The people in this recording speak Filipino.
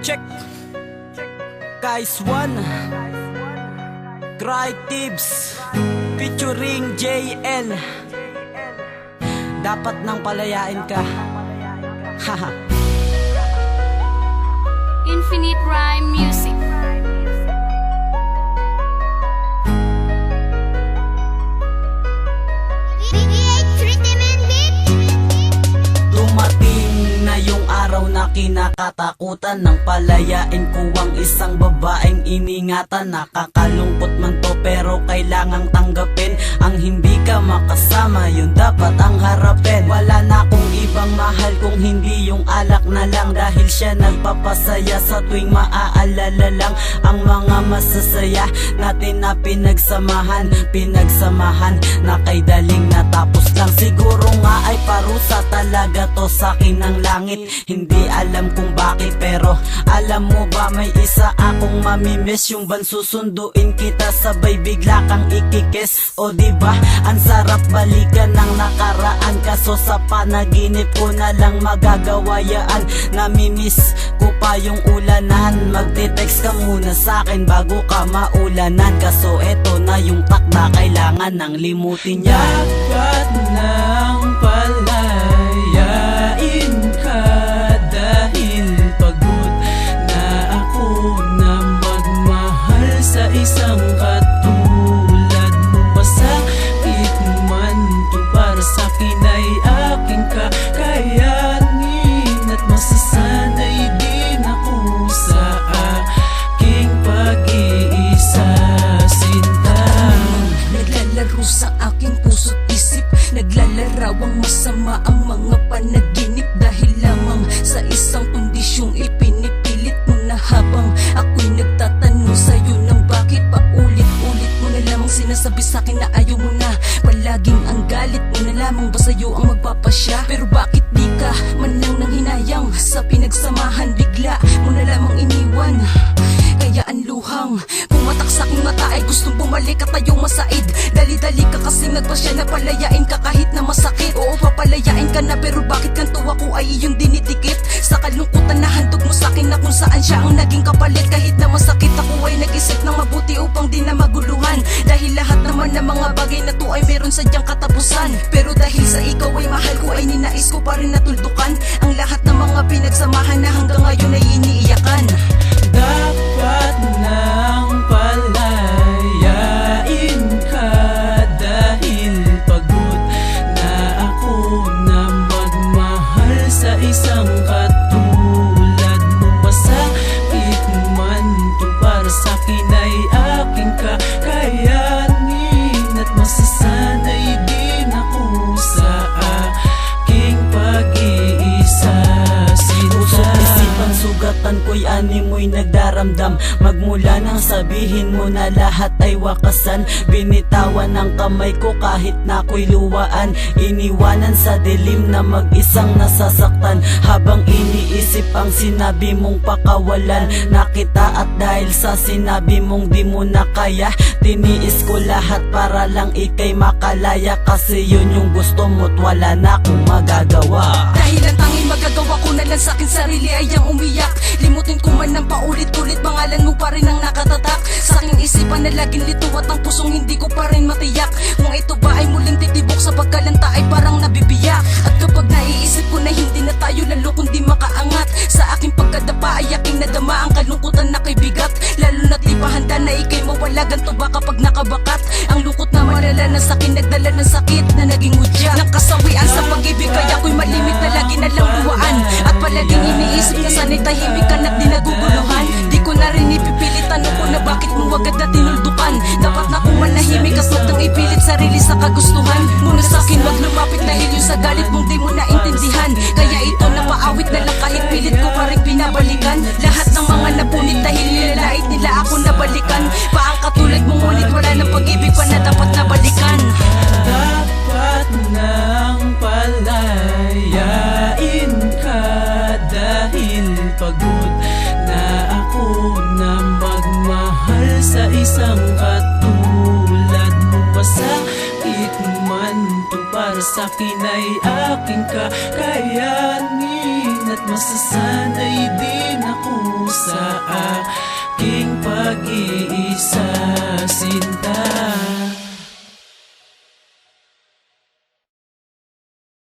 Check. Guys One Creatives featuring JL. Dapat nang palayain ka. Haha. Infinite Rhyme Music. Dumating na yung araw na kinakatakutan ng palayain ko ang isang babaeng iningatan. Nakakalungkot man to pero kailangang tanggapin. Ang hindi ka makasama, yun dapat ang harapin. Wala na akong ibang mahal kung hindi yung alak na lang, dahil siya nagpapasaya sa tuwing maaalala lang ang mga masasaya natin na pinagsamahan na kay daling natapos lang. Siguro nga ay parusa talaga to sa akin ng langit. Hindi alam kung bakit, pero alam mo ba may isa akong mamimiss, yung ban susunduin kita sabay bigla kang ikikis. O diba ang sarap balikan ng nakaraan, kaso sa panaginip ko na lang magagawa yaan. Namimiss ko pa yung ulanan, magte-text ka muna sa'kin bago ka maulanan. Kaso eto na yung takda, kailangan nang limutin yan. Dapat nang palayain ka, dahil pagod na ako na magmahal sa isang katulad mo. Masakit man to, para sa'kin ay aking kakayanin, at masasanay din ako sa aking pag-iisa. Sinta naglalaro sa aking puso't isip, naglalarawang masama ang mga panaginip, dahil lamang sa isang kondisyong ipinipilit mo na. Habang ako'y nagtatanong sa'yo ng bakit, paulit-ulit mo na lamang sinasabi sa'kin na ayaw mo na. Palaging ang galit mo na lamang ba sa'yo ang magpapasya? Pero bakit di ka man lang nang hinayang sa pinagsamahan, bigla mo na lamang iniwan? Kaya ang luhang pumatak sa aking mata ay gustong bumalik at tayong masaid. Dali-dali ka kasi nagpasya na palayain ka kahit na masakit. Oo, papalayain ka na, pero bakit kanto ako ay iyong dinidikit? Sa kalungkutan na handog mo sa'kin na kung saan siya ang naging kapalit. Kahit na masakit, ako ay nag-isip ng mabuti upang di na maguluhan, dahil lahat naman ng mga bagay na to ay meron sadyang katapusan. Pero dahil sa ikaw ay mahal ko, ay ninais ko pa rin natuldukan ang lahat ng mga pinagsamahan na hanggang ngayon ay iniiyakan. dapat nang palayain ka, dahil pagod na ako na magmahal sa isang katulad mo. Masakit man to, para sa'kin ay aking kakayanin, at masasanay din ako sa aking pag-iisa. Puso't isipan, sugatan ko'y animoy nagdaramdam. Magmula nang sabihin mo na lahat ay wakasan, binitawan ng kamay ko kahit na ako'y luwaan. Iniwanan sa dilim na mag-isang nasasaktan, habang iniisip ang sinabi mong pakawalan na kita. At dahil sa sinabi mong di mo na kaya, tiniis ko lahat para lang ika'y makalaya. Kasi yun yung gusto mo't wala na akong magagawa. Dahil ang tanging magagawa ko na lang sa'king sarili ay ang umiyak. Limutin ko man ng paulit-ulit, pangalan mo pa rin ang nakatatak sa aking isipan na laging lito, at ang pusong hindi ko pa rin matiyak kung ito ba ay muling titibok sa pagkalanta ay parang nabibiyak. At kapag naiisip ko na hindi na tayo lalo kundi makaangat, sa aking pagkadapa ay aking nadama ang kalungkutan na kay bigat. Lalo na't di pa handa na ikay mawala, ganto ba kapag nakabakat? Ang lungkot na maralanan sa'kin, nagdala ng sakit na naging udya ng kasawian sa pag-ibig, kaya ako'y malimit na lagi na lang luwaan. At palaging iniisip na sana'y tahimik ka na't di naguguluhan. Di ko na rin ipipilit, tanong ko na bakit mo agad na tinuldukan. Dapat na kung manahimik at huwag kang ipilit sarili sa kagustuhan. Muna sa'kin wag lumapit, dahil yung sa galit mong di mo naintindihan. Kaya ito napaawit na lang kahit pilit ko pa rin pinabalikan. Lahat ng mga napunit dahil nilalait nila ako nabalikan. Paang katulad mo ngunit wala ng pag-ibig pa na dapat nabalikan. Dapat nang palayain ka, dahil pagod na ako na magmahal sa isang katulad mo. Masakit man to, para sa'kin ay aking kakayanin, at masasanay din ako sa aking pag-iisip.